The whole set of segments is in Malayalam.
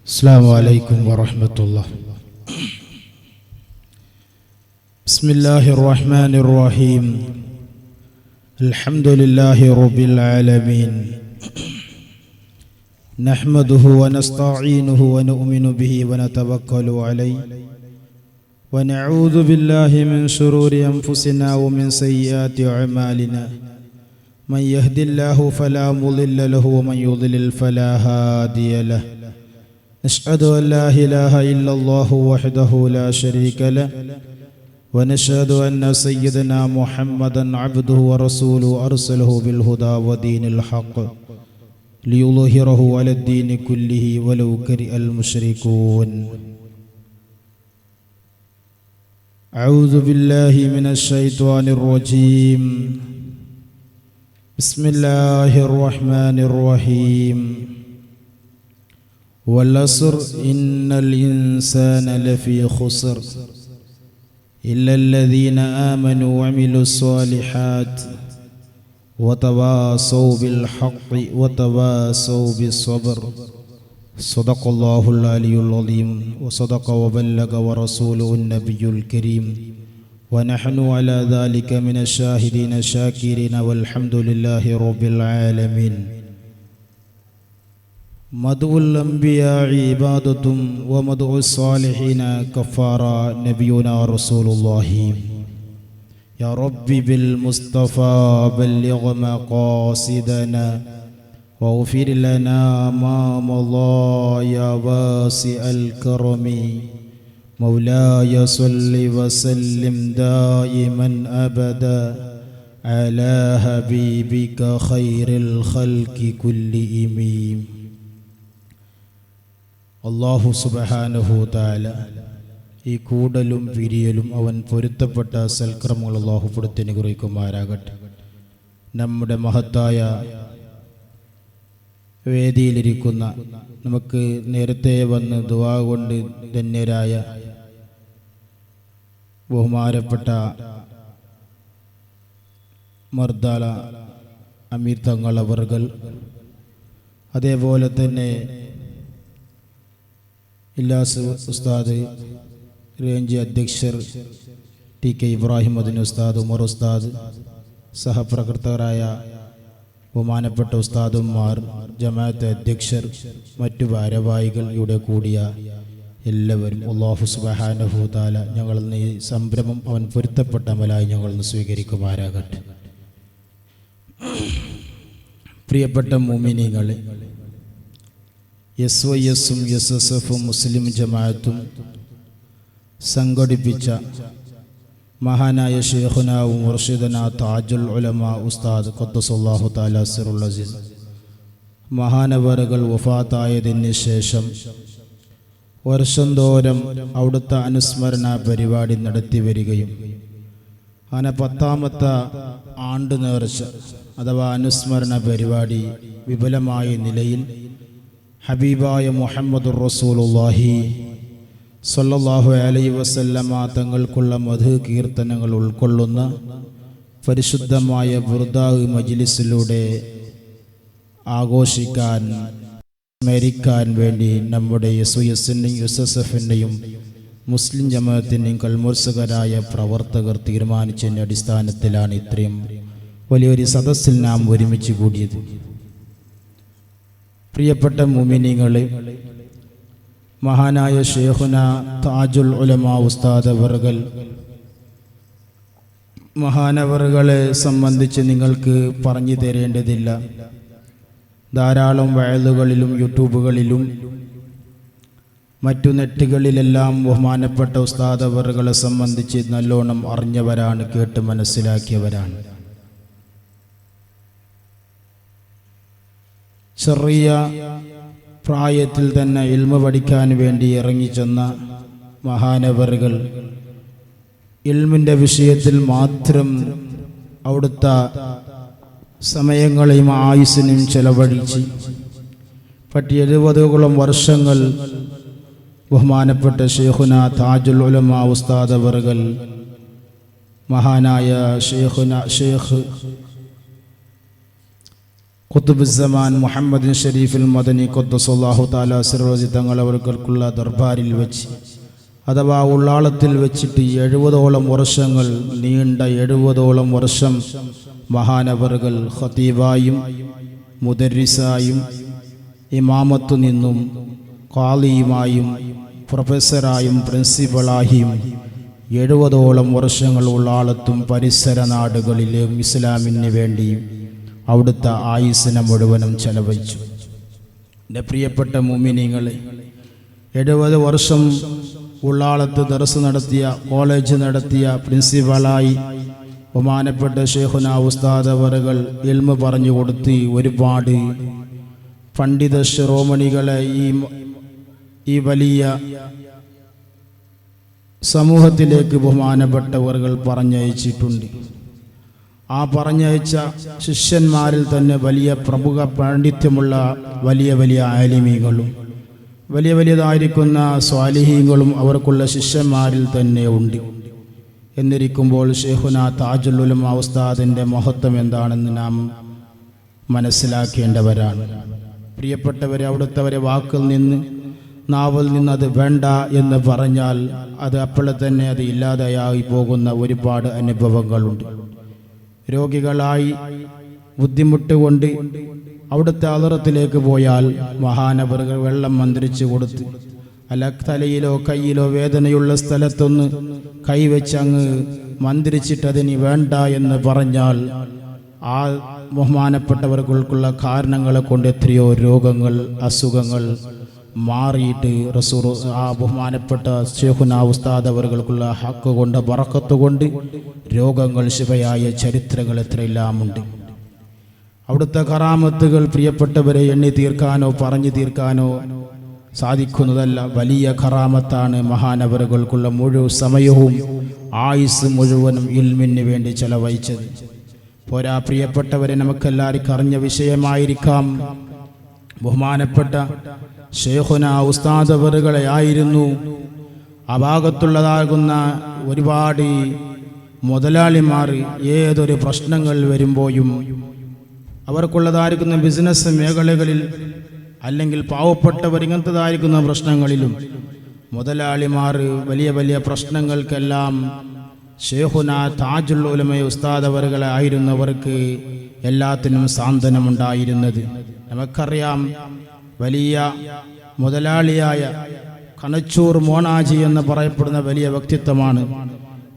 السلام عليكم ورحمة الله. بسم الله الرحمن الرحيم. الحمد لله رب العالمين. نحمده ونستعينه ونؤمن به ونتوكل عليه ونعوذ بالله من شرور أنفسنا ومن سيئات أعمالنا. من يهد الله فلا مضل له ومن يضلل فلا هادي له. نشهد أن لا إله إلا الله وحده لا شريك له ونشهد أن سيدنا محمدا عبده ورسوله أرسله بالهدى ودين الحق ليظهره على الدين كله ولو كره المشركون. أعوذ بالله من الشيطان الرجيم. بسم الله الرحمن الرحيم. والعصر إن الإنسان لفي خسر إلا الذين آمنوا وعملوا الصالحات وتواصوا بالحق وتواصوا بالصبر. صدق الله العلي العظيم وصدق وبلغ ورسوله النبي الكريم ونحن على ذلك من الشاهدين الشاكرين والحمد لله رب العالمين. مدعو الأنبياء عبادة ومدعو الصالحين كفارا. نبينا رسول الله. يا رب بالمصطفى بلغ مقاصدنا واغفر لنا ما مضى يا واسع الكرم. مولاي صل وسلم دائما أبدا على حبيبك خير الخلق كلهم. അല്ലാഹു സുബ്ഹാനഹു തആല ഈ കൂടലും പിരിയലും അവൻ പൊരുത്തപ്പെട്ട സൽക്രമങ്ങൾ അല്ലാഹു കൊടുത്ത് അനുഗ്രഹിക്കുമാറാകട്ടെ. നമ്മുടെ മഹത്തായ വേദിയിലിരിക്കുന്ന നമുക്ക് നേരത്തെ വന്ന് ദുആ കൊണ്ട് ധന്യരായ ബഹുമാനപ്പെട്ട മർദാല അമീർ തങ്ങൾ അവർകൾ, അതേപോലെ തന്നെ ഇല്ലാസ് ഉസ്താദ്, റേഞ്ച് അധ്യക്ഷർ ടി കെ ഇബ്രാഹിം മദനി ഉസ്താദ്, ഉമർ ഉസ്താദ്, സഹപ്രവർത്തകരായ ബഹുമാനപ്പെട്ട ഉസ്താദുമാർ, ജമാഅത്ത് അധ്യക്ഷർ, മറ്റു ഭാരവാഹികൾ, ഇവിടെ കൂടിയ എല്ലാവരും അല്ലാഹു സുബ്ഹാനഹു തആല ഞങ്ങളിൽ നിന്ന് ഈ സംരംഭം അവൻ പൊരുത്തപ്പെട്ട അമലായി ഞങ്ങളിൽ നിന്ന് സ്വീകരിക്കുമാറാകട്ടെ. പ്രിയപ്പെട്ട മുഅ്മിനീങ്ങളെ, SYSും SSFും മുസ്ലിം ജമാഅത്തും സംഘടിപ്പിച്ച മഹാനായ ശൈഖുനാ മുർഷിദനാ താജുൽ ഉലമാ ഉസ്താദ് ഖദ്ദസല്ലാഹു തആല സിറുൽ അസീസ് മഹാനവറുകൾ വഫാത്തായതിന് ശേഷം വർഷം തോറും അവിടുത്തെ അനുസ്മരണ പരിപാടി നടത്തി വരികയും അങ്ങനെ 10ാമത്തെ ആണ്ട് നേർച്ച അഥവാ അനുസ്മരണ പരിപാടി വിപുലമായ നിലയിൽ ഹബീബായ മുഹമ്മദുർ റസൂലുള്ളാഹി സ്വല്ലല്ലാഹു അലൈഹി വസല്ലമ തങ്ങൾക്കുള്ള മധു കീർത്തനങ്ങൾ ഉൾക്കൊള്ളുന്ന പരിശുദ്ധമായ ബുർദാഹ് മജ്ലിസിലൂടെ ആഘോഷിക്കാൻ, സ്മരിക്കാൻ വേണ്ടി നമ്മുടെ SYSന്റെയും SSFന്റെയും മുസ്ലിം ജമാഅത്തിൻ്റെയും കൽമുർസകരായ പ്രവർത്തകർ തീരുമാനിച്ചതിൻ്റെ അടിസ്ഥാനത്തിലാണ് ഇത്രയും വലിയൊരു സദസ്സിൽ നാം ഒരുമിച്ച് കൂടിയത്. പ്രിയപ്പെട്ട മുഅ്മിനീങ്ങളെ, മഹാനായ ശൈഖുനാ താജുൽ ഉലമാ ഉസ്താദ് അവർകൾ മഹാനവറുകളെ സംബന്ധിച്ച് നിങ്ങൾക്ക് പറഞ്ഞു തരേണ്ടതില്ല. ധാരാളം വയലുകളിലും യൂട്യൂബുകളിലും മറ്റു നെറ്റുകളിലെല്ലാം ബഹുമാനപ്പെട്ട ഉസ്താദ് അവർകളെ സംബന്ധിച്ച് നല്ലോണം അറിഞ്ഞവരാണ്, കേട്ട് മനസ്സിലാക്കിയവരാണ്. ചെറിയ പ്രായത്തിൽ തന്നെ ഇൽമ പഠിക്കാൻ വേണ്ടി ഇറങ്ങിച്ചെന്ന മഹാനവറുകൾ ഇൽമിൻ്റെ വിഷയത്തിൽ മാത്രം അവിടുത്തെ സമയങ്ങളെയും ആയുസ്സിനെയും ചെലവഴിച്ച് 70ഓളം വർഷങ്ങൾ ബഹുമാനപ്പെട്ട ശൈഖുനാ താജുൽ ഉലമാ ഉസ്താദ് അവർകൾ മഹാനായ ഷെയ്ഖ് ഖുതുബുസ്സമാൻ മുഹമ്മദ് ഷരീഫുൽ മദനി ഖുദ്ദസല്ലാഹു തആല സിർറഹു തങ്ങൾ അവർക്കുള്ള ദർബാറിൽ വെച്ച്, അഥവാ ഉള്ളാളത്തിൽ വെച്ചിട്ട് 70ഓളം വർഷങ്ങൾ നീണ്ട 70ഓളം വർഷം മഹാനവറുകൾ ഖതീബായും മുദർരിസായും ഇമാമത്തു നിന്നും ഖാലിയുമായും പ്രൊഫസറായും പ്രിൻസിപ്പളായും 70ഓളം വർഷങ്ങൾ ഉള്ളാളത്തും പരിസര നാടുകളിലും ഇസ്ലാമിന് വേണ്ടി അവിടുത്തെ ആയുസ്സിനെ മുഴുവനും ചെലവഴിച്ചു. എൻ്റെ പ്രിയപ്പെട്ട മുഅ്മിനീങ്ങളെ, 70 വർഷം ഉള്ളാളത്ത് ദർസ് നടത്തിയ, കോളേജ് നടത്തിയ പ്രിൻസിപ്പളായി ബഹുമാനപ്പെട്ട ശൈഖുനാ ഉസ്താദ് അവറുകൾ ഇൽമ പറഞ്ഞു കൊടുത്ത് ഒരുപാട് പണ്ഡിത ശിരോമണികളെ ഈ വലിയ സമൂഹത്തിലേക്ക് ബഹുമാനപ്പെട്ടവர்கள் പറഞ്ഞയച്ചിട്ടുണ്ട്. ആ പറഞ്ഞയച്ച ശിഷ്യന്മാരിൽ തന്നെ വലിയ പ്രമുഖ പാണ്ഡിത്യമുള്ള വലിയ വലിയ ആലിമീങ്ങളും വലിയതായിരിക്കുന്ന സ്വാലിഹീങ്ങളും അവർക്കുള്ള ശിഷ്യന്മാരിൽ തന്നെ ഉണ്ട്. എന്നിരിക്കുമ്പോൾ ശൈഖുനാ താജുൽ ഉലമാ ഉസ്താദിൻ്റെ മഹത്വം എന്താണെന്ന് നാം മനസ്സിലാക്കേണ്ടവരാണ്. പ്രിയപ്പെട്ടവരെ, അവിടുത്തെ വാക്കിൽ നിന്ന്, നാവിൽ നിന്ന് അത് വേണ്ട എന്ന് പറഞ്ഞാൽ അത് അപ്പോൾ തന്നെ അത് ഇല്ലാതെയായി പോകുന്ന ഒരുപാട് അനുഭവങ്ങളുണ്ട്. രോഗികളായി ബുദ്ധിമുട്ടുകൊണ്ട് അവിടുത്തെ അളറത്തിലേക്ക് പോയാൽ മഹാനവറുകൾ വെള്ളം മന്ത്രിച്ചു കൊടുത്ത്, അല്ല തലയിലോ കയ്യിലോ വേദനയുള്ള സ്ഥലത്തൊന്ന് കൈവച്ച് അങ്ങ് മന്ത്രിച്ചിട്ടതിന് വേണ്ട എന്ന് പറഞ്ഞാൽ ആ ബഹുമാനപ്പെട്ടവർക്കുള്ള കാരണങ്ങളെ കൊണ്ട് എത്രയോ രോഗങ്ങൾ, അസുഖങ്ങൾ മാറിയിട്ട് റസൂൽ ആ ബഹുമാനപ്പെട്ട ശൈഖുനാ ഉസ്താദ് അവർക്കുള്ള ഹക്ക് കൊണ്ട്, ബറക്കത്ത് കൊണ്ട് രോഗങ്ങൾ ശിഫയായ ചരിത്രങ്ങൾ എത്രയെല്ലാമുണ്ട്. അവിടുത്തെ കറാമത്തുകൾ പ്രിയപ്പെട്ടവരെ എണ്ണി തീർക്കാനോ പറഞ്ഞു തീർക്കാനോ സാധിക്കുന്നതല്ല. വലിയ കറാമത്താണ് മഹാനവറുകൾക്കുള്ള മുഴുവൻ സമയവും ആയുസ് മുഴുവനും ഇൽമിന് വേണ്ടി ചെലവഴിച്ചത്. പോരാ പ്രിയപ്പെട്ടവരെ, നമുക്കെല്ലാവർക്കും അറിഞ്ഞ വിഷയമായിരിക്കാം, ബഹുമാനപ്പെട്ട ശൈഖുനാ ഉസ്താദ് അവറുകളെ ആയിരുന്നു ആ ഭാഗത്തുള്ളതാകുന്ന ഒരുപാട് മുതലാളിമാർ ഏതൊരു പ്രശ്നങ്ങൾ വരുമ്പോഴും അവർക്കുള്ളതായിരിക്കുന്ന ബിസിനസ് മേഖലകളിൽ അല്ലെങ്കിൽ പാവപ്പെട്ടവർ ഇങ്ങനത്തതായിരിക്കുന്ന പ്രശ്നങ്ങളിലും മുതലാളിമാർ വലിയ വലിയ പ്രശ്നങ്ങൾക്കെല്ലാം ശൈഖുനാ താജുൽ ഉലമാ ഉസ്താദ് അവറുകളെ ആയിരുന്നവർക്ക് എല്ലാത്തിനും സാന്ത്വനമുണ്ടായിരുന്നത്. നമുക്കറിയാം, വലിയ മുതലാളിയായ കണച്ചൂർ മോണാജി എന്ന് പറയപ്പെടുന്ന വലിയ വ്യക്തിത്വമാണ്.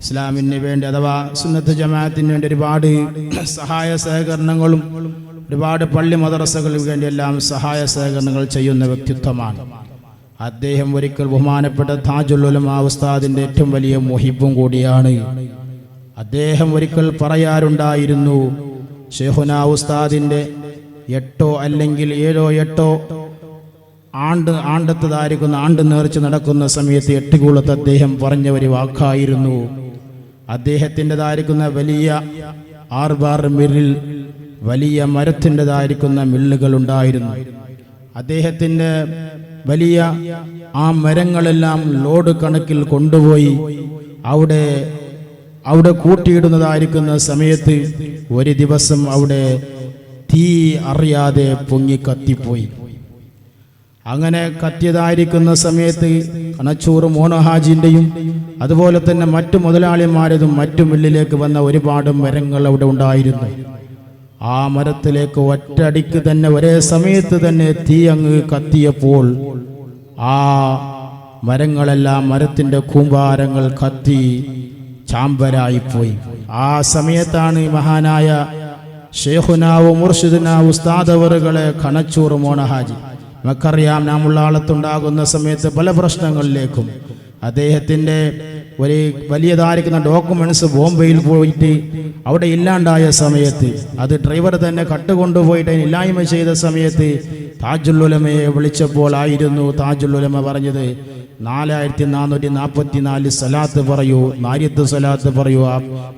ഇസ്ലാമിന് വേണ്ടി അഥവാ സുന്നത്ത് ജമാഅത്തിന് വേണ്ടി ഒരുപാട് സഹായ സഹകരണങ്ങളും ഒരുപാട് പള്ളി മദ്രസകൾക്ക് വേണ്ടി എല്ലാം സഹായ സഹകരണങ്ങൾ ചെയ്യുന്ന വ്യക്തിത്വമാണ്. അദ്ദേഹം ഒരിക്കൽ ബഹുമാനപ്പെട്ട താജുൽ ഉലമാ ഉസ്താദിന്റെ ഏറ്റവും വലിയ മുഹിബും കൂടിയാണ്. അദ്ദേഹം ഒരിക്കൽ പറയാറുണ്ടായിരുന്നു, ശൈഖുനാ ഉസ്താദിന്റെ 8 അല്ലെങ്കിൽ 7 ആണ്ടത്തതായിരിക്കുന്ന ആണ്ട് നേർച്ച നടക്കുന്ന സമയത്ത് 8 കൂളത്ത് അദ്ദേഹം പറഞ്ഞ ഒരു വാക്കായിരുന്നു. അദ്ദേഹത്തിൻ്റെതായിരിക്കുന്ന വലിയ ആർബാർ മില്ലിൽ വലിയ മരത്തിൻ്റെതായിരിക്കുന്ന മില്ലുകൾ ഉണ്ടായിരുന്നു. അദ്ദേഹത്തിൻ്റെ വലിയ ആ മരങ്ങളെല്ലാം ലോഡ് കണക്കിൽ കൊണ്ടുപോയി അവിടെ കൂട്ടിയിടുന്നതായിരിക്കുന്ന സമയത്ത് ഒരു ദിവസം അവിടെ തീ അറിയാതെ പൊങ്ങി കത്തിപ്പോയി. അങ്ങനെ കത്തിയതായിരിക്കുന്ന സമയത്ത് കണച്ചൂർ മോനഹാജിൻ്റെയും അതുപോലെ തന്നെ മറ്റു മുതലാളിമാരതും മറ്റു മില്ലിലേക്ക് വന്ന ഒരുപാട് മരങ്ങൾ അവിടെ ഉണ്ടായിരുന്നു. ആ മരത്തിലേക്ക് ഒറ്റയടിക്ക് തന്നെ ഒരേ സമയത്ത് തന്നെ തീ അങ്ങ് കത്തിയപ്പോൾ ആ മരങ്ങളെല്ലാം, മരത്തിൻ്റെ കൂമ്പാരങ്ങൾ കത്തി ചാമ്പരായിപ്പോയി. ആ സമയത്താണ് മഹാനായ ശൈഖുനാ മുർഷിദുനാ ഉസ്താദ് അവറുകളെ കണച്ചൂർ മോനഹാജി, നമുക്കറിയാം, നാം ഉള്ളാളത്തുണ്ടാകുന്ന സമയത്ത് പല പ്രശ്നങ്ങളിലേക്കും അദ്ദേഹത്തിൻ്റെ ഒരു വലിയതായിരിക്കുന്ന ഡോക്യുമെന്റ്സ് ബോംബെയിൽ പോയിട്ട് അവിടെ ഇല്ലാണ്ടായ സമയത്ത് അത് ഡ്രൈവർ തന്നെ കട്ടുകൊണ്ടുപോയിട്ട് ഇല്ലായ്മ ചെയ്ത സമയത്ത് താജുൽ ഉലമയെ വിളിച്ചപ്പോൾ ആയിരുന്നു താജുൽ ഉലമ പറഞ്ഞത്, 4444 സലാത്ത് പറയൂ, നാരിയത്ത് സലാത്ത് പറയൂ,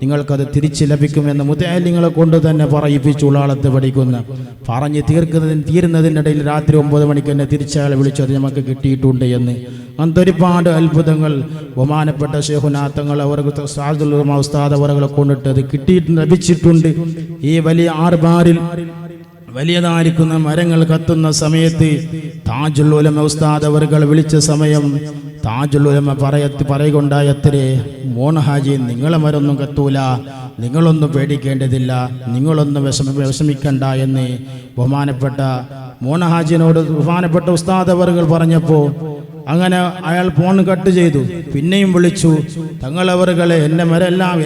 നിങ്ങൾക്കത് തിരിച്ചു ലഭിക്കുമെന്ന് മുതലിങ്ങളെ കൊണ്ട് തന്നെ പറയിപ്പിച്ചു. ഉള്ളാളത്ത് പഠിക്കുന്ന പറഞ്ഞ് തീരുന്നതിനിടയിൽ രാത്രി 9 മണിക്ക് തന്നെ തിരിച്ചയാളെ വിളിച്ചത് നമുക്ക് കിട്ടിയിട്ടുണ്ട് എന്ന്. അങ്ങനത്തെ ഒരുപാട് അത്ഭുതങ്ങൾ ബഹുമാനപ്പെട്ട ശൈഖുനാ തങ്ങൾ അവർക്ക് താജുൽ ഉലമാ ഉസ്താദ് അവരെ കൊണ്ടിട്ട് അത് കിട്ടിയിട്ട് ലഭിച്ചിട്ടുണ്ട്. ഈ വലിയ ആർബാറിൽ വലിയതായിരിക്കുന്ന മരങ്ങൾ കത്തുന്ന സമയത്ത് താജുൽ ഉലമ ഉസ്താദ് അവർകൾ വിളിച്ച സമയം താജുൽ ഉലമ പറയുകയുണ്ടായത്രേ, മോനഹാജി നിങ്ങളെ മരൊന്നും കത്തൂല, നിങ്ങളൊന്നും പേടിക്കേണ്ടതില്ല, നിങ്ങളൊന്നും വിഷമിക്കണ്ട എന്ന് ബഹുമാനപ്പെട്ട മോനഹാജിനോട് ബഹുമാനപ്പെട്ട ഉസ്താദ് അവർകൾ പറഞ്ഞപ്പോൾ അങ്ങനെ അയാൾ ഫോൺ കട്ട് ചെയ്തു. പിന്നെയും വിളിച്ചു, തങ്ങളവറുകളെ എൻ്റെ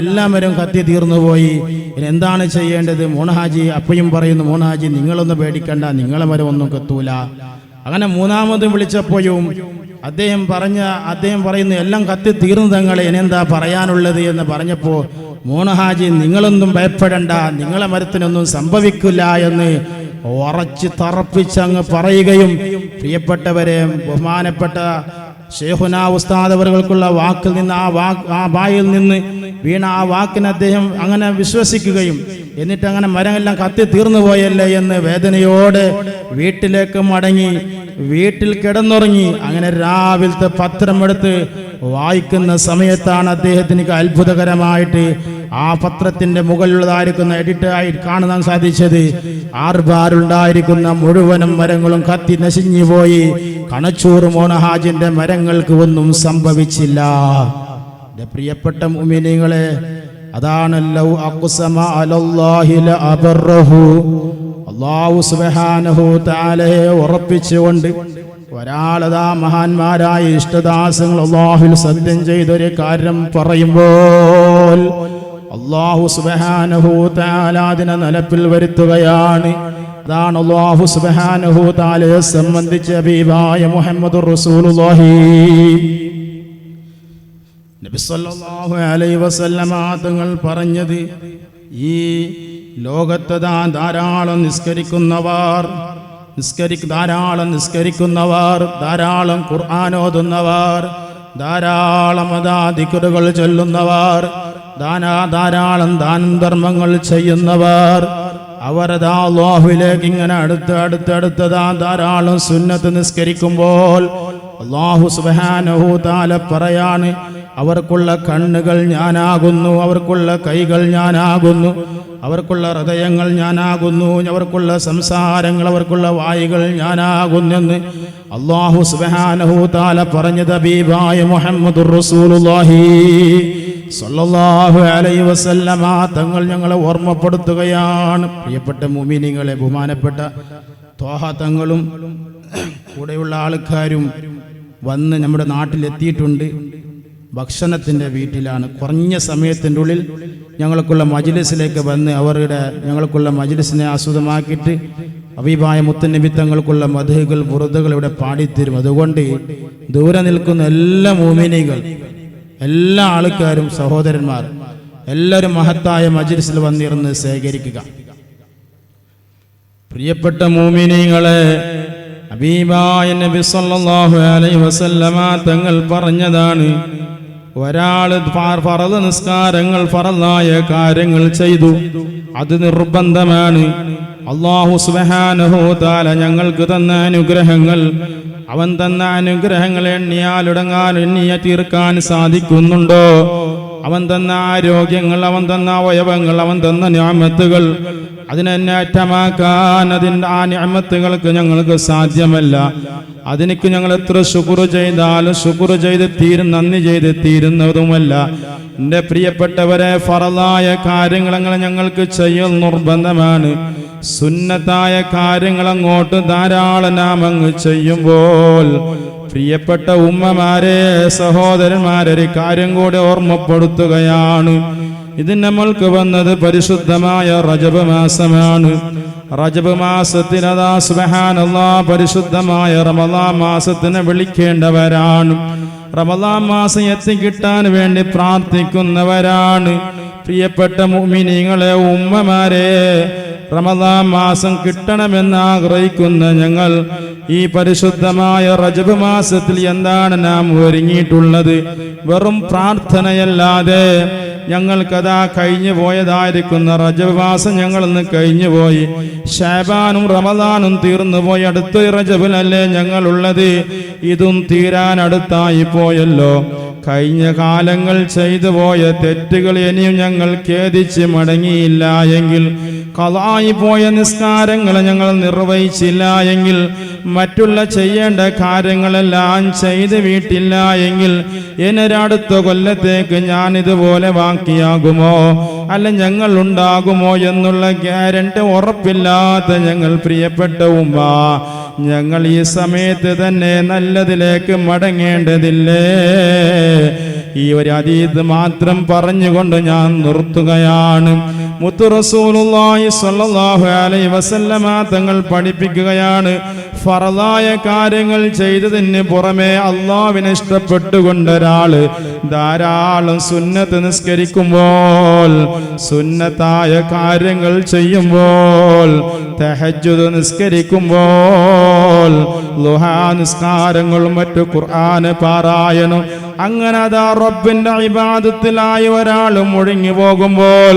എല്ലാ മരം കത്തി തീർന്നു പോയി, ഇനി എന്താണ് ചെയ്യേണ്ടത്? മോനഹാജി അപ്പയും പറയുന്നു, മോനഹാജി നിങ്ങളൊന്നും പേടിക്കണ്ട, നിങ്ങളെ മരം ഒന്നും കത്തൂല. അങ്ങനെ മൂന്നാമതും വിളിച്ചപ്പോഴും അദ്ദേഹം പറയുന്നു, എല്ലാം കത്തി തീർന്നു തങ്ങളെ, ഇനി എന്താ പറയാനുള്ളത് എന്ന് പറഞ്ഞപ്പോൾ മോനഹാജി നിങ്ങളൊന്നും ഭയപ്പെടണ്ട, നിങ്ങളെ മരത്തിനൊന്നും സംഭവിക്കില്ല എന്ന് ഉറച്ച് തറപ്പിച്ചങ്ങ് പറയുകയും, പ്രിയപ്പെട്ടവരെ ബഹുമാനപ്പെട്ട ശൈഖുനാ ഉസ്താദ് അവർക്കുള്ള വാക്കിൽ നിന്ന് ആ വായിൽ നിന്ന് വീണ ആ വാക്കിനെ അദ്ദേഹം അങ്ങനെ വിശ്വസിക്കുകയും എന്നിട്ട് അങ്ങനെ മരമെല്ലാം കത്തി തീർന്നു പോയല്ലേ എന്ന് വേദനയോടെ വീട്ടിലേക്ക് മടങ്ങി വീട്ടിൽ കിടന്നുറങ്ങി. അങ്ങനെ രാവിലത്തെ പത്രമെടുത്ത് വായിക്കുന്ന സമയത്താണ് അദ്ദേഹത്തിന് അത്ഭുതകരമായിട്ട് ആ പത്രത്തിന്റെ മുകളിലുള്ളതായിരിക്കുന്ന എഡിറ്റായി കാണാൻ സാധിച്ചത്. ആർബാറുണ്ടായിരിക്കുന്ന മുഴുവനും മരങ്ങളും കത്തി നശിഞ്ഞു പോയി. കണച്ചൂർ മോനഹാജിന്റെ മരങ്ങൾക്ക് ഒന്നും സംഭവിച്ചില്ല. പ്രിയപ്പെട്ട മുഅ്മിനീങ്ങളെ, അതാണ് ലൗ അഖ്സമ അലല്ലാഹി ലഅബറഹു, അല്ലാഹു സുബ്ഹാനഹു തആലയെ ഉറപ്പിച്ചുകൊണ്ട് ഒരാളതാ മഹാന്മാരായ ഇഷ്ടദാസങ്ങൾ അല്ലാഹുവിൽ സത്യം ചെയ്തൊരു കാര്യം പറയുമ്പോൾ അല്ലാഹു സുബ്ഹാനഹു തആല അതിനെ നിലപ്പിൽ വരുത്തുകയാണ്. അതാണ് അല്ലാഹു സുബ്ഹാനഹു തആലയെ സംബന്ധിച്ച് ഹബീബായ മുഹമ്മദുർ റസൂലുള്ളാഹി നബി സല്ലല്ലാഹു അലൈഹി വസല്ലമ തങ്ങൾ പറഞ്ഞത്, ഈ ലോകത്ത് ധാരാളം നിസ്കരിക്കുന്നവർ, ധാരാളം ഖുർആൻ ഓതുന്നവർ, ധാരാളം ദിക്റുകൾ ചൊല്ലുന്നവർ, ധാരാളം ദാനധർമ്മങ്ങൾ ചെയ്യുന്നവർ, അവരതാ അല്ലാഹുവിലേക്ക് ഇങ്ങനെ അടുത്തതാ ധാരാളം സുന്നത്ത് നിസ്കരിക്കുമ്പോൾ അല്ലാഹു സുബ്ഹാനഹു തആല പറയാണ്, അവർക്കുള്ള കണ്ണുകൾ ഞാനാകുന്നു, അവർക്കുള്ള കൈകൾ ഞാനാകുന്നു, അവർക്കുള്ള ഹൃദയങ്ങൾ ഞാനാകുന്നു, അവർക്കുള്ള സംസാരങ്ങൾ, അവർക്കുള്ള വായുകൾ ഞാനാകുന്നെന്ന് അല്ലാഹു സുബ്ഹാനഹു തആല പറഞ്ഞത് ഹബീബായ മുഹമ്മദുർ റസൂലുള്ളാഹി സ്വല്ലല്ലാഹു അലൈഹി വസല്ലമ തങ്ങൾ ഞങ്ങളെ ഓർമ്മപ്പെടുത്തുകയാണ്. പ്രിയപ്പെട്ട മുഅ്മിനീങ്ങളെ, ബഹുമാനപ്പെട്ട ത്വാഹ തങ്ങളും കൂടെയുള്ള ആൾക്കാരും വന്ന് നമ്മുടെ നാട്ടിലെത്തിയിട്ടുണ്ട്. ഭക്ഷണത്തിൻ്റെ വീട്ടിലാണ്. കുറഞ്ഞ സമയത്തിൻ്റെ ഉള്ളിൽ ഞങ്ങൾക്കുള്ള മജ്ലിസിലേക്ക് വന്ന് ഞങ്ങൾക്കുള്ള മജ്ലിസിനെ ആസ്വദമാക്കിയിട്ട് ഹബീബായ മുത്തുനബി തങ്ങൾക്കുള്ള മദ്ഹുകൾ ബുർദകൾ ഇവിടെ പാടിത്തരും. അതുകൊണ്ട് ദൂരെ നിൽക്കുന്ന എല്ലാ മുഅ്മിനീങ്ങൾ, എല്ലാ ആൾക്കാരും, സഹോദരന്മാർ എല്ലാവരും മഹത്തായ മജ്ലിസിൽ വന്നിരുന്ന് ശേഖരിക്കുക. പ്രിയപ്പെട്ട മുഅ്മിനീങ്ങളെ, ഹബീബായ നബി സല്ലല്ലാഹു അലൈഹി വസല്ലമ തങ്ങൾ പറഞ്ഞതാണ്, ഒരാൾ ഫർള് നിസ്കാരങ്ങൾ, ഫർളായ കാര്യങ്ങൾ ചെയ്തു, അത് നിർബന്ധമാണ്. അല്ലാഹു സുബ്ഹാനഹു തആല ഞങ്ങൾക്ക് തന്ന അനുഗ്രഹങ്ങൾ, അവൻ തന്ന അനുഗ്രഹങ്ങൾ എണ്ണിയ തീർക്കാൻ സാധിക്കുന്നുണ്ടോ? അവൻ തന്ന ആരോഗ്യങ്ങൾ, അവൻ തന്ന അവയവങ്ങൾ, അവൻ തന്ന നിഅമത്തുകൾ, അതിനേറ്റമാക്കാൻ ആ നിഅമത്തുകൾക്ക് ഞങ്ങൾക്ക് സാധ്യമല്ല. അതിനേക്ക് ഞങ്ങൾ എത്ര ശുക്ർ ചെയ്താലും ശുക്ർ ചെയ്ത് നന്ദി ചെയ്ത് തീരുന്നതുമല്ല. എൻ്റെ പ്രിയപ്പെട്ടവരെ, ഫറളായ കാര്യങ്ങൾ ഞങ്ങൾക്ക് ചെയ്യൽ നിർബന്ധമാണ്. സുന്നത്തായ കാര്യങ്ങൾ അങ്ങോട്ട് ധാരാളം നാം അങ്ങ് ചെയ്യുമ്പോൾ, പ്രിയപ്പെട്ട ഉമ്മമാരെ, സഹോദരന്മാരെ, കാര്യം കൂടെ ഓർമ്മപ്പെടുത്തുകയാണ്. ഇത് നമ്മൾക്ക് വന്നത് പരിശുദ്ധമായ റജബ് മാസമാണ്. റജബ് മാസത്തിൽ അതാ സുബ്ഹാനല്ലാഹ് പരിശുദ്ധമായ റമളാൻ മാസത്തിനെ വിളിക്കേണ്ടവരാണ്. റമളാൻ മാസം എത്തിക്കിട്ടാൻ വേണ്ടി പ്രാർത്ഥിക്കുന്നവരാണ്. പ്രിയപ്പെട്ട മുഅ്മിനീങ്ങളെ, ഉമ്മമാരെ, റമളാൻ മാസം കിട്ടണമെന്ന് ആഗ്രഹിക്കുന്ന ഞങ്ങൾ ഈ പരിശുദ്ധമായ റജബ് മാസത്തിൽ എന്താണ് നാം ഒരുങ്ങിയിട്ടുള്ളത്? വെറും പ്രാർത്ഥനയല്ലാതെ ഞങ്ങൾക്കതാ കഴിഞ്ഞു പോയതായിരിക്കുന്ന റജബ് മാസം ഞങ്ങളിന്ന് കഴിഞ്ഞുപോയി. ശഅബാനും റമളാനും തീർന്നുപോയി. അടുത്ത റജബിലല്ലേ ഞങ്ങളുള്ളത്? ഇതും തീരാൻ അടുത്തായി പോയല്ലോ. കഴിഞ്ഞ കാലങ്ങൾ ചെയ്തു പോയ തെറ്റുകൾ ഇനിയും ഞങ്ങൾ ഖേദിച്ച് മടങ്ങിയില്ല എങ്കിൽ, ഖളായി പോയ നിസ്കാരങ്ങൾ ഞങ്ങൾ നിർവഹിച്ചില്ല എങ്കിൽ, മറ്റുള്ള ചെയ്യേണ്ട കാര്യങ്ങളെല്ലാം ചെയ്ത് വീട്ടില്ല എങ്കിൽ, ഇനിയൊരടുത്ത കൊല്ലത്തേക്ക് ഞാൻ ഇതുപോലെ ബാക്കിയാകുമോ അല്ല ഞങ്ങൾ ഉണ്ടാകുമോ എന്നുള്ള ഗ്യാരണ്ടി ഉറപ്പില്ലാത്ത ഞങ്ങൾ പ്രിയപ്പെട്ട ഉമ്മ, ഞങ്ങൾ ഈ സമയത്ത് തന്നെ നല്ലതിലേക്ക് മടങ്ങേണ്ടതില്ലേ? ഈ ഒരു ഹദീസ് മാത്രം പറഞ്ഞുകൊണ്ട് ഞാൻ നിർത്തുകയാണ്. മുത്ത് റസൂലുള്ളാഹി സ്വല്ലല്ലാഹു അലൈഹി വസല്ലമ തങ്ങൾ പഠിപ്പിക്കുകയാണ്, ഫറളായ കാര്യങ്ങൾ ചെയ്തതിന് പുറമെ അല്ലാഹുവിനെ ഇഷ്ടപ്പെട്ടുകൊണ്ട് ഒരാള് ധാരാളം സുന്നത്ത് നിസ്കരിക്കുമ്പോൾ, സുന്നത്തായ കാര്യങ്ങൾ ചെയ്യുമ്പോൾ, തഹജ്ജുദ് നിസ്കരിക്കുമ്പോൾ, ളുഹാ നിസ്കാരങ്ങളും മറ്റു ഖുർആൻ പാരായണം, അങ്ങനെ അതാ റബ്ബിന്റെ ഇബാദത്തിലായി ഒരാൾ മുഴുങ്ങി പോകുമ്പോൾ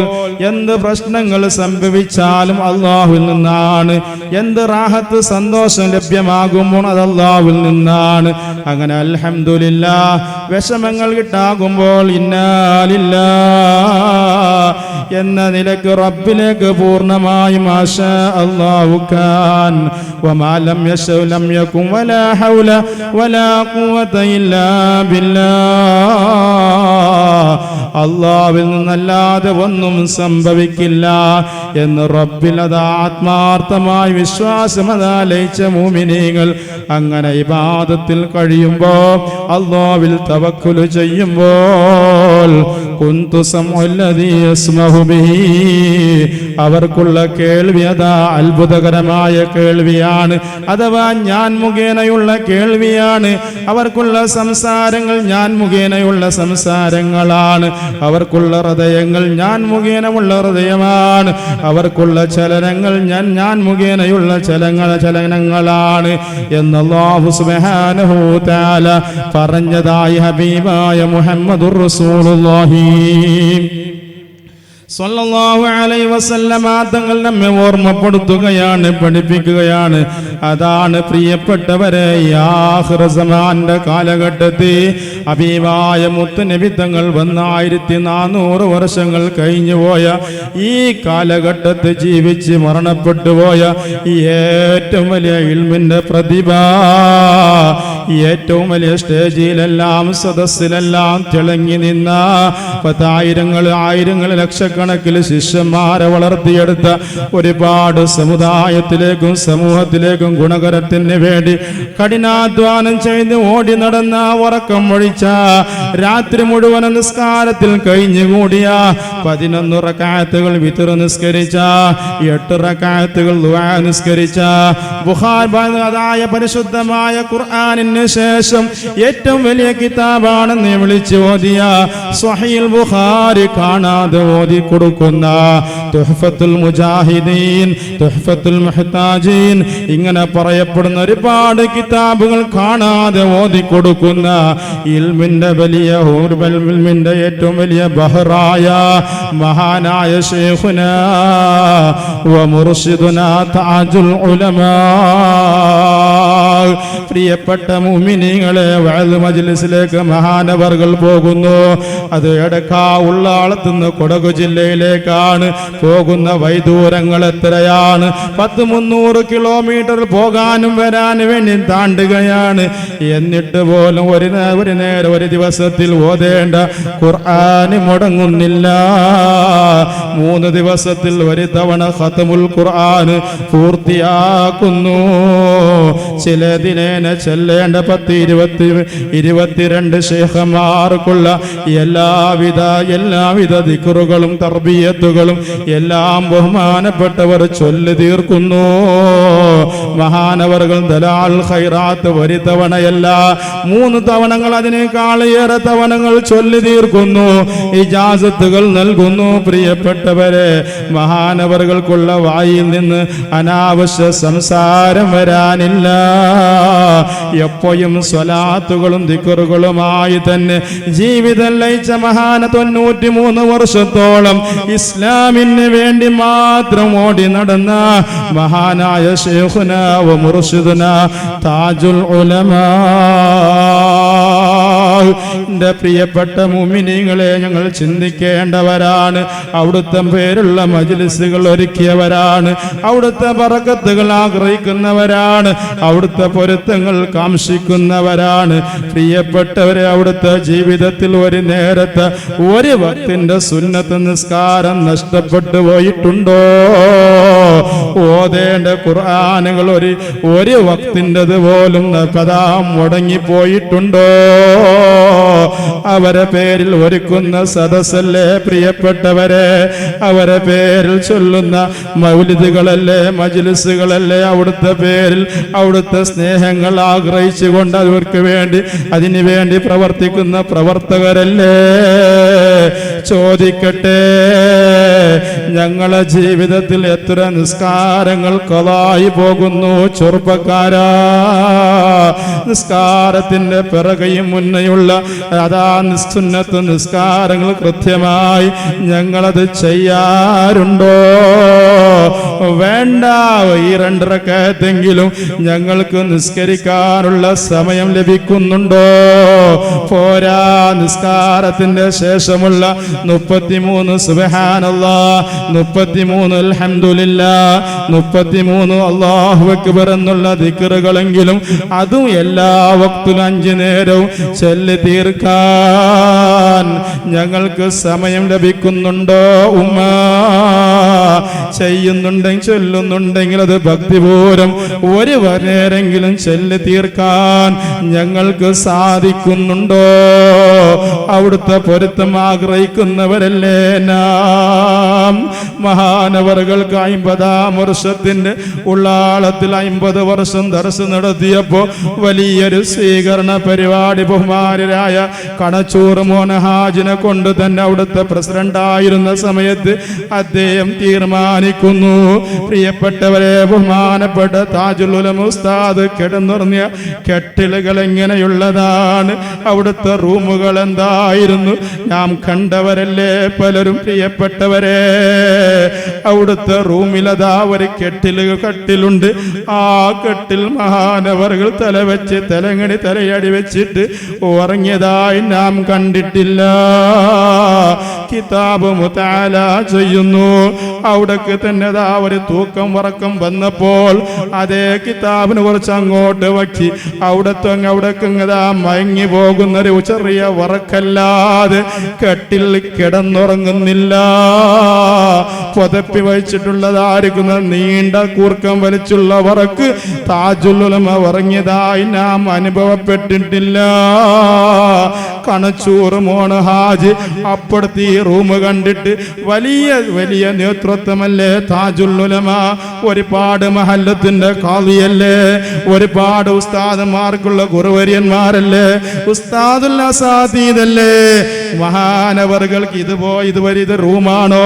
എന്ത് പ്രശ്നങ്ങൾ സംഭവിച്ചാലും അല്ലാഹുവിൽ നിന്നാണ്. എന്ത് റാഹത്ത് സന്തോഷം ലഭ്യമാകുമ്പോൾ അത് അല്ലാഹുവിൽ നിന്നാണ്. അങ്ങനെ അൽഹംദുലില്ലാഹ് വിഷമങ്ങൾ കിട്ടാകുമ്പോൾ ഇന്നാ ലില്ലാഹ് എന്ന നിലക്ക് റബ്ബിലേക്ക് പൂർണ്ണമായി മാഷാ അല്ലാഹു കാൻ വമാ ലം യശഉ ലം യകുൻ വലാ ഹൗല വലാ ഖുവത ഇല്ലാ ബില്ലാഹ്. അല്ലാഹുവിൽ നിന്നല്ലാതെ ഒന്നും സംഭവിക്കില്ല എന്ന് റബ്ബിൽ അത് ആത്മാർത്ഥമായി വിശ്വാസം ലയിച്ച മുഅ്മിനീങ്ങൾ അങ്ങനെ ഇബാദത്തിൽ കഴിയുമ്പോൾ, അല്ലാഹുവിൽ തവക്കുൽ ചെയ്യുമ്പോൾ, കുന്തു സമഉല്ലദീ യസ്മഉ ബിഹി, അവർക്കുള്ള കേൾവി അതാ അത്ഭുതകരമായ കേൾവിയാണ്, അഥവാ ഞാൻ മുഖേനയുള്ള കേൾവിയാണ്. അവർക്കുള്ള സംസാരങ്ങൾ ഞാൻ മുഖേനയുള്ള സംസാരങ്ങളാണ്. അവർക്കുള്ള ഹൃദയങ്ങൾ ഞാൻ മുഖേനയുള്ള ഹൃദയമാണ്. അവർക്കുള്ള ചലനങ്ങൾ ഞാൻ മുഖേനയുള്ള ചലനങ്ങളാണ് എന്ന് അല്ലാഹു സുബ്ഹാനഹു തആല പറഞ്ഞതായി ഹബീബായ മുഹമ്മദുർ റസൂലുള്ളാഹി സ്വല്ലല്ലാഹു അലൈഹി വസല്ലമ തങ്ങൾ നമ്മെ ഓർമ്മപ്പെടുത്തുകയാണ്, പഠിപ്പിക്കുകയാണ്. അതാണ് പ്രിയപ്പെട്ടവരെ, ആഖിർ സമാന്റെ കാലഘട്ടത്തിൽ ഹബീബായ മുത്തുനബി തങ്ങൾ വന്ന 1400 വർഷങ്ങൾ കഴിഞ്ഞുപോയ ഈ കാലഘട്ടത്തിൽ ജീവിച്ച് മരണപ്പെട്ടു പോയ ഏറ്റവും വലിയ ഇൽമിന്റെ പ്രതിഭ, ഏറ്റവും വലിയ സ്റ്റേജിലെല്ലാം സദസ്സിലെല്ലാം തിളങ്ങി നിന്ന 10,000 ലക്ഷക്കണക്കിൽ ശിഷ്യന്മാരെ വളർത്തിയെടുത്ത ഒരുപാട് സമുദായത്തിലേക്കും സമൂഹത്തിലേക്കും ഗുണകരത്തിന് വേണ്ടി കഠിനാധ്വാനം ചെയ്ത് ഓടി നടന്ന, ഉറക്കം ഒഴിച്ച, രാത്രി മുഴുവൻ നിസ്കാരത്തിൽ കഴിഞ്ഞുകൂടിയ, 11 റക്അത്തുകൾ വിത്ർ നിസ്കരിച്ച, 8 റക്അത്തുകൾ ദുആ നിസ്കരിച്ച, ബുഖാരിയായ പരിശുദ്ധമായ ഖുർആനിന് ശേഷം ഏറ്റവും വലിയ കിതാബാണെന്ന് വിളിച്ച് ഓതിയ സ്വഹീഹുൽ ബുഖാരി കാണാതെ ഓതി കൊടുക്കുന്ന തുഹ്ഫത്തുൽ മുജാഹിദീൻ, തുഹ്ഫത്തുൽ മുഹ്താജീൻ, ഇങ്ങനെ പറയപ്പെടുന്ന ഒരുപാട് കിതാബുകൾ കാണാതെ ഓതി കൊടുക്കുന്ന ഇൽമിന്റെ വലിയ ഇൽമിന്റെ ഏറ്റവും വലിയ ബഹറായ മഹാനായ ശൈഖുനാ വ മുർശിദുനാ താജുൽ ഉലമാ. പ്രിയപ്പെട്ട മുഅ്മിനീങ്ങളെ, വഅദ് മജ്ലിസിലേക്ക് മഹാനവർകൾ പോകുന്നു. അത് എടക്കാവുള്ള ആളത്തുനിന്ന് കൊടകു ജില്ലയിലേക്കാണ് പോകുന്ന. വൈദൂരങ്ങൾ എത്രയാണ്? 300 കിലോമീറ്റർ പോകാനും വരാനും വേണ്ടി താണ്ടുകയാണ്. എന്നിട്ട് പോലും ഒരു ദിവസത്തിൽ ഓതേണ്ട ഖുർആൻ മുടങ്ങുന്നില്ല. 3 ദിവസത്തിൽ ഒരു തവണ ഖത്മുൽ ഖുർആൻ പൂർത്തിയാക്കുന്നു. ചിലതിനെ ചെല്ലേണ്ട 10-22 ശൈഖന്മാർക്കുള്ള എല്ലാവിധ ദിക്റുകളും തർബിയത്തുകളും എല്ലാം ബഹുമാനപ്പെട്ടവർ ചൊല്ലി തീർക്കുന്നു. മഹാനവർകൾ ദലാൽ ഖൈറാത്ത് ഒരു തവണയല്ല 3 തവണകൾ, അതിനേക്കാളേറെ തവണകൾ ചൊല്ലി തീർക്കുന്നു, ഇജാസത്തുകൾ നൽകുന്നു. പ്രിയപ്പെട്ടവരെ, മഹാനവർകൾക്കുള്ള വായിൽ നിന്ന് അനാവശ്യ സംസാരം വരാനില്ല. എപ്പോഴും സ്വലാത്തുകളും ദിക്റുകളുമായി തന്നെ ജീവിതം ലയിച്ച മഹാന 93 വർഷത്തോളം ഇസ്ലാമിന് വേണ്ടി മാത്രം ഓടി നടന്ന മഹാനായ ശൈഖുനാ വ മുർശിദുനാ താജുൽ ഉലമാ എൻ്റെ പ്രിയപ്പെട്ട മുഅ്മിനീങ്ങളെ, ഞങ്ങൾ ചിന്തിക്കേണ്ടവരാണ്. അവിടുത്തെ പേരുള്ള മജ്ലിസുകൾ ഒരുക്കിയവരാണ്, അവിടുത്തെ ബറക്കത്തുകൾ ആഗ്രഹിക്കുന്നവരാണ്, അവിടുത്തെ പൊരുത്തങ്ങൾ കാംക്ഷിക്കുന്നവരാണ്. പ്രിയപ്പെട്ടവരെ, അവിടുത്തെ ജീവിതത്തിൽ ഒരു നേരത്തെ ഒരു വക്തിന്റെ സുന്നത്ത് നിസ്കാരം നഷ്ടപ്പെട്ടു പോയിട്ടുണ്ടോ? ഓതേണ്ട ഖുർആനുകൾ ഒരു വക്തിൻ്റെത് പോലും കഥാ മുടങ്ങിപ്പോയിട്ടുണ്ടോ? അവരെ പേരിൽ ഒരുക്കുന്ന സദസ്സല്ലേ പ്രിയപ്പെട്ടവരെ, അവരെ പേരിൽ ചൊല്ലുന്ന മൗലിദുകളല്ലേ, മജ്ലിസുകളല്ലേ, അവിടുത്തെ പേരിൽ അവിടുത്തെ സ്നേഹങ്ങൾ ആഗ്രഹിച്ചുകൊണ്ട് അവർക്ക് വേണ്ടി അതിനു വേണ്ടി പ്രവർത്തിക്കുന്ന പ്രവർത്തകരല്ലേ? ചോദിക്കട്ടെ, ഞങ്ങളെ ജീവിതത്തിൽ എത്ര നിസ്കാരങ്ങൾ ഖളായി പോകുന്നു ചെറുപ്പക്കാരാ? നിസ്കാരത്തിന്റെ പിറകെയും മുന്നെയുള്ള സുന്നത്ത് നിസ്കാരങ്ങൾ കൃത്യമായി ഞങ്ങളത് ചെയ്യാറുണ്ടോ? വേണ്ട, ഈ 2 റക്അത്തെങ്കിലും ഞങ്ങൾക്ക് നിസ്കരിക്കാനുള്ള സമയം ലഭിക്കുന്നുണ്ടോ? പോരാ, നിസ്കാരത്തിന്റെ ശേഷമുള്ള 33 സുബ്ഹാനല്ലാഹ്, 33 അൽഹംദുലില്ലാഹ്, 33 അല്ലാഹു അക്ബർ എന്നുള്ള ദിക്റുകളെങ്കിലും അതും എല്ലാ വക്തിലും 5 നേരവും ചൊല്ലി തീർക്കാൻ ഞങ്ങൾക്ക് സമയം ലഭിക്കുന്നുണ്ടോ? ഉമ്മ ചെയ്യുന്നുണ്ടെങ്കിൽ ചൊല്ലുന്നുണ്ടെങ്കിൽ അത് ഭക്തിപൂർവ്വം ഒരു നേരെങ്കിലും ചൊല്ലി തീർക്കാൻ ഞങ്ങൾക്ക് സാധിക്കുന്നുണ്ടോ? അവിടുത്തെ പൊരുത്തം ആഗ്രഹിക്കുന്നവരല്ലേ നാം. മഹാനവറുകൾക്ക് 50-ാം വർഷത്തിന്റെ ഉള്ളാളത്തിൽ 50 വർഷം ദർസ് നടത്തിയപ്പോ വലിയൊരു സ്വീകരണ പരിപാടി ബഹുമാനരായ കണച്ചൂർ മോനഹാജിനെ കൊണ്ട് തന്നെ അവിടുത്തെ പ്രസിഡന്റായിരുന്ന സമയത്ത് അദ്ദേഹം തീരുമാനിക്കുന്നു, പ്രിയപ്പെട്ടവരെ, ബഹുമാനപ്പെട്ട താജുൽ ഉലമ ഉസ്താദ് കിടന്നുറങ്ങിയ കെട്ടിലുകൾ എങ്ങനെയുള്ളതാണ്, അവിടുത്തെ റൂമുകൾ എന്തായിരുന്നു, നാം കണ്ടവരല്ലേ പലരും. പ്രിയപ്പെട്ടവരെ, അവിടുത്തെ റൂമിലതാ ഒരു കട്ടിലുണ്ട്. ആ കട്ടിൽ മഹാനവറുകൾ തലവെച്ച് തലയടി വെച്ചിട്ട് ഉറങ്ങിയതായി നാം കണ്ടിട്ടില്ല. കിതാബ് മുതഅല ചെയ്യുന്നു. അവിടേക്ക് തന്നെ ഒരു തൂക്കം വറക്കം വന്നപ്പോൾ അതേ കിതാബിന് കുറച്ച് അങ്ങോട്ട് വയ്ക്കി അവിടേക്ക് മയങ്ങി പോകുന്നൊരു ചെറിയ വറക്കല്ലാതെ കട്ടിൽ കിടന്നുറങ്ങുന്നില്ല. പുതപ്പി വഹിച്ചിട്ടുള്ളതായിരിക്കുന്ന നീണ്ട കൂർക്കം വലിച്ചുള്ള വറക്ക് താജുൽ ഉലമ ഉറങ്ങിയതായി നാം അനുഭവപ്പെട്ടിട്ടില്ല. കണച്ചൂർ മോനഹാജ് അപ്പുറത്ത് ഈ റൂം കണ്ടിട്ട് വലിയ വലിയ നേതൃത്വമല്ലേ താജുൽ ഉലമ, ഒരുപാട് മഹല്ലത്തിന്റെ ഖാദിയല്ലേ, ഒരുപാട് ഉസ്താദന്മാർക്കുള്ള ഗുരുവര്യന്മാരല്ലേ, ഉസ്താദുൽ അസാദീദല്ലേ. മഹാനവറുകൾക്ക് ഇതുവരെ ഇത് റൂമാണോ,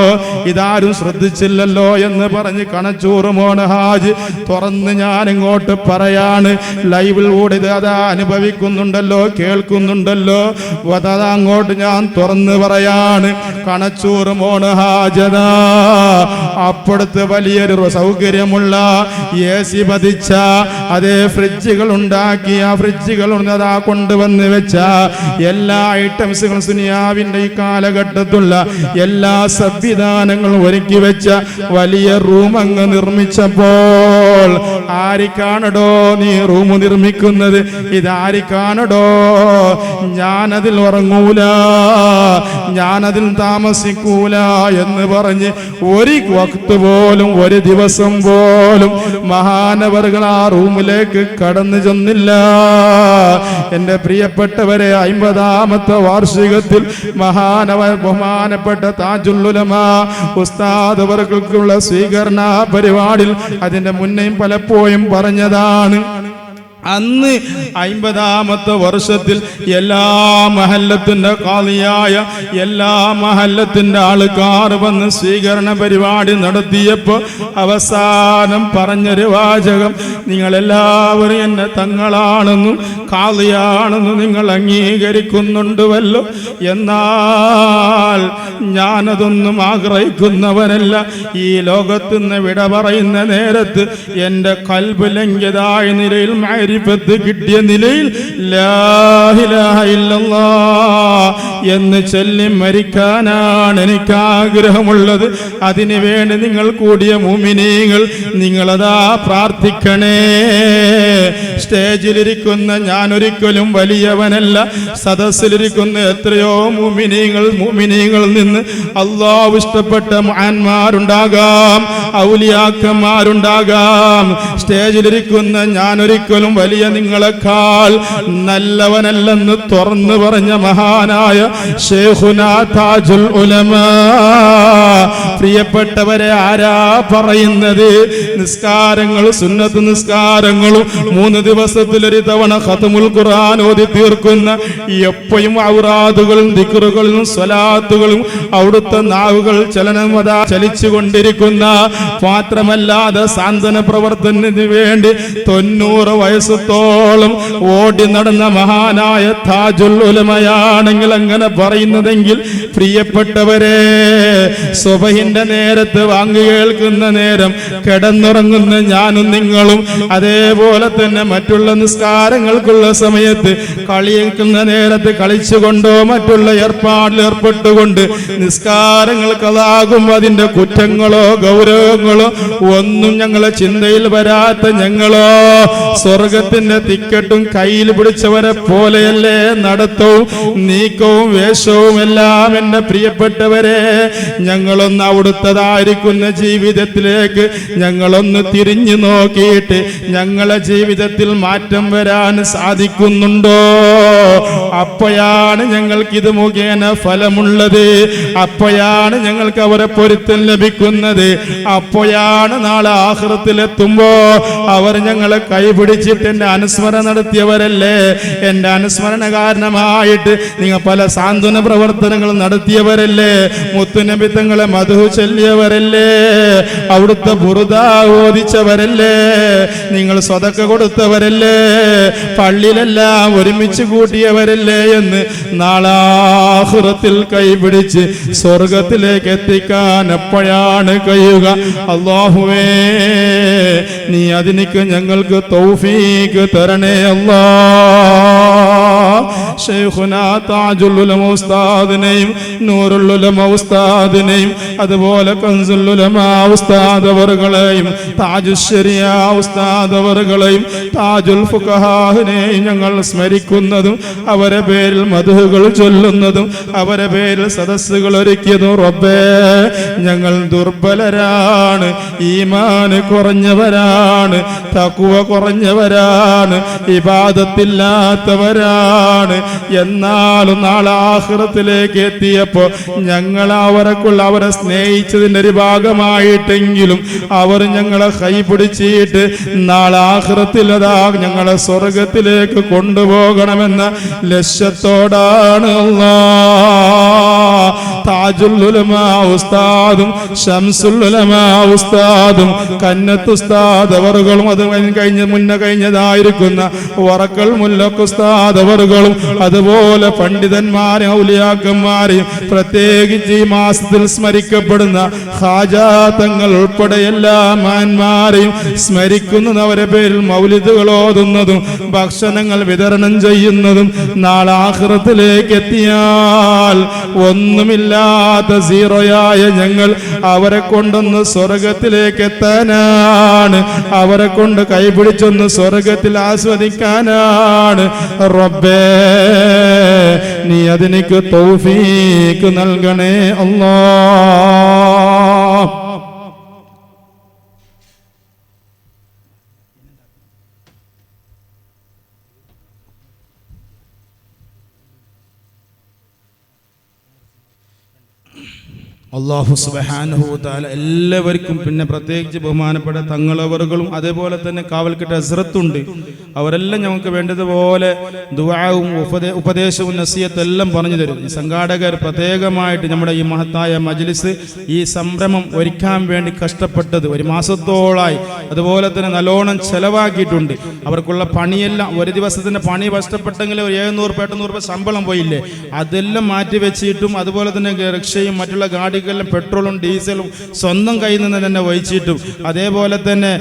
ഇതാരും ശ്രദ്ധിച്ചില്ലല്ലോ എന്ന് പറഞ്ഞ് കണച്ചൂർ മോനഹാജ് തുറന്ന് ഞാൻ ഇങ്ങോട്ട് പറയാണ്, ലൈവിൽ കൂടെ അതാ അനുഭവിക്കുന്നുണ്ടല്ലോ, കേൾക്കുന്നുണ്ടല്ലോ, അങ്ങോട്ട് ഞാൻ തുറന്ന് പറയാണ്. കണച്ചൂർ മോനഹാജത അപ്പുറത്ത് വലിയൊരു സൗകര്യമുള്ള AC പതിച്ച അതേ ഫ്രിഡ്ജുകൾ ഉണ്ടാക്കി, ആ ഫ്രിഡ്ജുകൾ അതാ കൊണ്ടുവന്ന് വെച്ച എല്ലാ ഐറ്റംസുകളും സുനിയാവിന്റെ ഈ കാലഘട്ടത്തുള്ള എല്ലാ സംവിധാനങ്ങളും ഒരുക്കി വെച്ച വലിയ റൂം അങ്ങ് നിർമ്മിച്ചപ്പോൾ ആരിക്കാണടോ നീ റൂം നിർമ്മിക്കുന്നത്? ഇതാരിക്കാണടോ? ഞാനതിൽ ഉറങ്ങൂല, ഞാനതിൽ താമസിക്കൂല എന്ന് പറഞ്ഞ് ഒരു വക്ത് പോലും ഒരു ദിവസം പോലും മഹാനവറുകൾ ആ റൂമിലേക്ക് കടന്നു ചെന്നില്ല. എന്റെ പ്രിയപ്പെട്ടവരെ, 50-ാമത്തെ വാർഷികത്തിൽ ബഹുമാനപ്പെട്ട താജുൽ ഉലമ ഉസ്താദ് അവർക്കുള്ള സ്വീകരണ പരിപാടിയിൽ അതിന്റെ മുന്നേയും പലപ്പോഴും പറഞ്ഞതാണ്, അന്ന് 50-ാമത്തെ വർഷത്തിൽ എല്ലാ മഹല്ലത്തിന്റെ ഖാദിയായ എല്ലാ മഹല്ലത്തിന്റെ ആൾക്കാർ വന്ന് സ്വീകരണ പരിപാടി നടത്തിയപ്പോൾ അവസാനം പറഞ്ഞൊരു വാചകം, നിങ്ങളെല്ലാവരും എന്നെ തങ്ങളാണെന്നും ഖാദിയാണെന്ന് നിങ്ങൾ അംഗീകരിക്കുന്നുണ്ടുവല്ലോ. എന്നാൽ ഞാനതൊന്നും ആഗ്രഹിക്കുന്നവനല്ല. ഈ ലോകത്ത് നിന്ന് വിട പറയുന്ന നേരത്ത് എൻ്റെ കൽബ് ലംഘിതമായ നിലയിൽ മഅരിഫത്ത് കിട്ടിയ നിലയിൽ ലാ ഇലാഹ ഇല്ലല്ലാഹ് എന്ന് ചൊല്ലി മരിക്കാനാണ് എനിക്ക് ആഗ്രഹമുള്ളത്. അതിനു വേണ്ടി നിങ്ങൾ കൂടിയ മുഅ്മിനീങ്ങൾ നിങ്ങളതാ പ്രാർത്ഥിക്കണേ. സ്റ്റേജിലിരിക്കുന്ന ഞാനൊരിക്കലും വലിയവനല്ല. സദസ്സിലിരിക്കുന്ന എത്രയോ മുഅ്മിനീങ്ങളിൽ നിന്ന് അല്ലാഹു ഇഷ്ടപ്പെട്ട മഹാന്മാരുണ്ടാകാം, ഔലിയാക്കന്മാരുണ്ടാകാം. സ്റ്റേജിലിരിക്കുന്ന ഞാനൊരിക്കലും വലിയ നിങ്ങളെക്കാൾ നല്ലവനല്ലെന്ന് തുറന്നു പറഞ്ഞ മഹാനായ ശൈഖുനാ താജുൽ ഉലമാ. പ്രിയപ്പെട്ടവരെ, ആരാ പറയുന്നത്? നിസ്കാരങ്ങളും സുന്നത്ത് നിസ്കാരങ്ങളും 3 ദിവസത്തിലൊരു തവണ ഖത്മുൽ ഖുർആൻ ഓതി തീർക്കുന്ന, എപ്പോഴും ഔറാദുകളും ദിക്റുകളും സ്വലാത്തുകളും അവിടുത്തെ നാവുകൾ ചലിച്ചുകൊണ്ടിരിക്കുന്ന, മാത്രമല്ലാതെ സാന്ത്വന പ്രവർത്തനത്തിന് വേണ്ടി 90 വയസ്സത്തോളം ഓടി നടന്ന മഹാനായ താജുൽ ഉലമയാണെങ്കിൽ അങ്ങനെ പറയുന്നതെങ്കിൽ, പ്രിയപ്പെട്ടവരെ, സുബഹിന്റെ നേരത്ത് വാങ്ങി കേൾക്കുന്ന നേരം കിടന്നുറങ്ങുന്ന ഞാനും നിങ്ങളും, അതേപോലെ തന്നെ മറ്റുള്ള നിസ്കാരങ്ങൾക്കുള്ള സമയത്ത് കളിക്കുന്ന നേരത്ത് കളിച്ചുകൊണ്ടോ മറ്റുള്ള ഏർപ്പാടിൽ ഏർപ്പെട്ടുകൊണ്ട് നിസ്കാരങ്ങൾ കളാകുമ്പോൾ അതിന്റെ കുറ്റങ്ങളോ ഗൗരവങ്ങളോ ഒന്നും ഞങ്ങളെ ചിന്തയിൽ വരാത്ത ഞങ്ങളോ സ്വർഗത്തിന്റെ തിക്കറ്റും കയ്യിൽ പിടിച്ചവരെ പോലെയല്ലേ നടത്തവും നീക്കവും വേഷവും എല്ലാം. എന്റെ പ്രിയപ്പെട്ടവരെ, ഞങ്ങളൊന്ന് അവിടുത്തതായിരിക്കുന്ന ജീവിതത്തിലേക്ക് ഞങ്ങളൊന്ന് തിരിഞ്ഞു നോക്കിയിട്ട് ഞങ്ങളെ ജീവിതത്തിൽ മാറ്റം വരാൻ സാധിക്കുന്നുണ്ടോ? അപ്പോഴാണ് ഞങ്ങൾക്കിത് മുഖേന ഫലമുള്ളത്. അപ്പോഴാണ് ഞങ്ങൾക്ക് അവരെ പൊരുത്തം ലഭിക്കുന്നത്. അപ്പോഴാണ് നാളെ ആഖിറത്തിലെത്തുമ്പോ അവർ ഞങ്ങളെ കൈപിടിച്ചിട്ട് എന്റെ അനുസ്മരണം നടത്തിയവരല്ലേ, എന്റെ അനുസ്മരണ കാരണമായിട്ട് നിങ്ങൾ പല സാന്ത്വന പ്രവർത്തനങ്ങൾ നടത്തിയവരല്ലേ, മുത്തുനബി തങ്ങളെ മദ്ഹ് ചൊല്ലിയവരല്ലേ, അവിടുത്തെ ബുറുദ ഓദിച്ചവരല്ലേ, നിങ്ങൾ സ്വതക്ക കൊടുത്തവരല്ലേ, പള്ളിയിലെല്ലാം ഒരുമിച്ച് കൂട്ടിയവരല്ലേ എന്ന് നാളെ ആഖിറത്തിൽ കൈപിടിച്ച് സ്വർഗത്തിലേക്ക് എത്തിക്കാൻ എപ്പോഴാണ് കഴിയുക? അല്ലാഹുവേ, നീ അതിനിക്ക് ഞങ്ങൾക്ക് തൗഫീഖ് തരണേ അല്ലാഹ്. ശൈഖുനാ താജുൽ ഉലമ ഉസ്താദിനെയും നൂറുൽ ഉലമ ഉസ്താദിനെയും അതുപോലെ കൻസുൽ ഉലമ ഉസ്താദ് അവറുകളെയും താജുശ് ശരിയ ഉസ്താദ് അവറുകളെയും താജുൽ ഫുഖഹാനെയും ഞങ്ങൾ സ്മരിക്കുന്നതും അവരെ പേരിൽ മദ്ഹുകൾ ചൊല്ലുന്നതും അവരെ പേരിൽ സദസ്സുകൾ ഒരുക്കിയതും റബ്ബേ, ഞങ്ങൾ ദുർബലരാണ്, ഈമാൻ കുറഞ്ഞവരാണ്, തഖ്വ കുറഞ്ഞവരാണ്, ഇബാദത്തില്ലാത്തവരാണ്. എന്നാലും നാളെ ആഖിറത്തിലേക്ക് എത്തിയപ്പോ ഞങ്ങൾ അവരെ സ്നേഹിച്ചതിന്റെ ഒരു ഭാഗമായിട്ടെങ്കിലും അവർ ഞങ്ങളെ കൈപിടിച്ചിട്ട് നാളെ ആഖിറത്തിൽ അതാ ഞങ്ങളെ സ്വർഗത്തിലേക്ക് കൊണ്ടുപോകണമെന്ന ലക്ഷ്യത്തോടാണ് അല്ലാഹ് താജുൽ ഉലമ ഉസ്താദും ശംസുൽ ഉലമ ഉസ്താദും കന്നത്ത് ഉസ്താദ് അവറുകളും അത് കഴിഞ്ഞതായിരിക്കുന്ന വറക്കൽ മുല്ലക്ക് ഉസ്താദ് അവറുകളും അതുപോലെ പണ്ഡിതന്മാരെയും ഔലിയാക്കന്മാരെയും പ്രത്യേകിച്ച് ഈ മാസത്തിൽ സ്മരിക്കപ്പെടുന്ന ഖാജാ തങ്ങൾ ഉൾപ്പെടെ എല്ലാ മാന്മാരെയും സ്മരിക്കുന്നതും അവരെ പേരിൽ മൗലിദുകൾ ഓതുന്നതും ഭക്ഷണങ്ങൾ വിതരണം ചെയ്യുന്നതും നാളെ ആഖിറത്തിലേക്ക് എത്തിയാൽ ഒന്നുമില്ലാത്ത സീറോയായ ഞങ്ങൾ അവരെ കൊണ്ടൊന്ന് സ്വർഗത്തിലേക്ക് എത്താനാണ്, അവരെ കൊണ്ട് കൈപിടിച്ചൊന്ന് സ്വർഗത്തിൽ ആസ്വദിക്കാനാണ്. റബ്ബേ, നീ അതിനിക്ക് തൗഫീഖ് നൽകണേ അല്ലാഹ്. അല്ലാഹു സുബ്ഹാനഹു വ തആല എല്ലാവർക്കും, പിന്നെ പ്രത്യേകിച്ച് ബഹുമാനപ്പെട്ട തങ്ങളവറുകളും അതേപോലെ തന്നെ കാവൽക്കട്ട ഹസ്രത്തുണ്ട്, അവരെല്ലാം ഞങ്ങൾക്ക് വേണ്ടതുപോലെ ദുആവും ഉപദേശവും നസീഹത്തും എല്ലാം പറഞ്ഞു തരും. ഈ സംഘാടകർ പ്രത്യേകമായിട്ട് നമ്മുടെ ഈ മഹത്തായ മജ്ലിസ് ഈ സംരംഭം ഒരുക്കാൻ വേണ്ടി കഷ്ടപ്പെട്ടത് 1 മാസത്തോളായി, അതുപോലെ തന്നെ നല്ലോണം ചെലവാക്കിയിട്ടുണ്ട്. അവർക്കുള്ള പണിയെല്ലാം, ഒരു ദിവസത്തിന്റെ പണി കഷ്ടപ്പെട്ടെങ്കിൽ 700-800 രൂപ ശമ്പളം പോയില്ലേ, അതെല്ലാം മാറ്റി വെച്ചിട്ടും, അതുപോലെ തന്നെ റിക്ഷയും മറ്റുള്ള ഗാഡികളിലും പെട്രോളും ഡീസലും സ്വന്തം കയ്യിൽ നിന്ന് തന്നെ വഹിച്ചിട്ടും, അതേപോലെ തന്നെ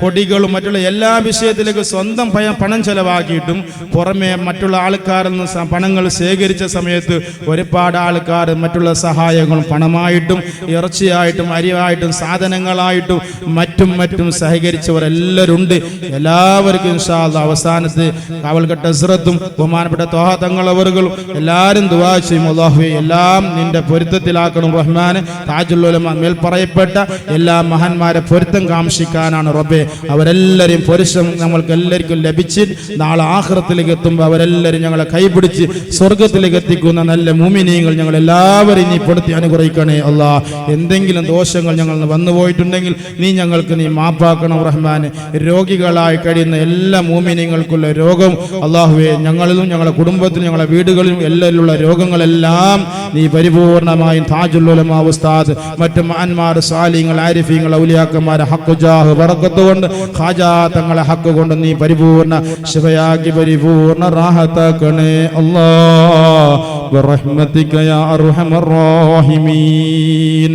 കൊടികളും മറ്റുള്ള എല്ലാ വിഷയത്തിലേക്ക് സ്വന്തം പണം ചെലവാക്കിയിട്ടും, പുറമെ മറ്റുള്ള ആൾക്കാരിൽ നിന്ന് പണങ്ങൾ ശേഖരിച്ച സമയത്ത് ഒരുപാട് ആൾക്കാർ മറ്റുള്ള സഹായങ്ങളും പണമായിട്ടും ഇറച്ചിയായിട്ടും അരിയായിട്ടും സാധനങ്ങളായിട്ടും മറ്റും സഹകരിച്ചവർ എല്ലാവരും ഉണ്ട്. എല്ലാവർക്കും ഇൻഷാ അല്ലാഹ് അവസാനത്ത് കാവൽഘട്ട ഹസ്രത്തും ബഹുമാനപ്പെട്ട ത്വാഹ തങ്ങളവറുകളും എല്ലാവരും ദുആ ചെയ്യും. അല്ലാഹുവേ എല്ലാം നിന്റെ പൊരുത്തത്തിലാക്കണം റഹ്മാനെ. താജുൽ ഉലമ മേൽ പറയപ്പെട്ട എല്ലാ മഹാന്മാരെ പൊരുത്തം കാംക്ഷിക്കാനാണ് റബ്ബേ. അവരെല്ലാവരെയും പൊരുഷം നമ്മൾക്ക് എല്ലാവർക്കും ലഭിച്ച് നാളെ ആഖിറത്തിലേക്ക് എത്തുമ്പോൾ അവരെല്ലാവരും ഞങ്ങളെ കൈപിടിച്ച് സ്വർഗത്തിലേക്ക് എത്തിക്കുന്ന നല്ല മുഅ്മിനീങ്ങൾ ഞങ്ങൾ എല്ലാവരെയും നീ പെടുത്തി അനുഗ്രഹിക്കണേ അല്ലാ. എന്തെങ്കിലും ദോഷങ്ങൾ ഞങ്ങൾ വന്നു പോയിട്ടുണ്ടെങ്കിൽ നീ ഞങ്ങൾക്ക് നീ മാപ്പാക്കണം റഹ്മാനെ. രോഗികളായി കഴിയുന്ന എല്ലാ മുഅ്മിനീങ്ങൾക്കുള്ള രോഗം അല്ലാഹുവേ ഞങ്ങളിലും ഞങ്ങളുടെ കുടുംബത്തിലും ഞങ്ങളുടെ വീടുകളിലും എല്ലാവരിലുള്ള രോഗങ്ങളെല്ലാം നീ പരിപൂർണമായും താജുൽ ഉലമ ഉസ്താദ് മറ്റു മഹാന്മാർ സാലിഹ്യങ്ങൾ ആരിഫീങ്ങൾ ഔലിയാക്കന്മാരെ ഹഖ് ജാഹ് ബറക്കത്ത് കൊണ്ട് ഖാജാ തങ്ങളെ ഹഖ് കൊണ്ട് നീ പരിപൂർണ ശിഫയാക്കി പരിപൂർണ റാഹത്താക്കണേ അല്ലാഹ് ബിറഹ്മതിക യാ അർഹമർ റഹീമീൻ.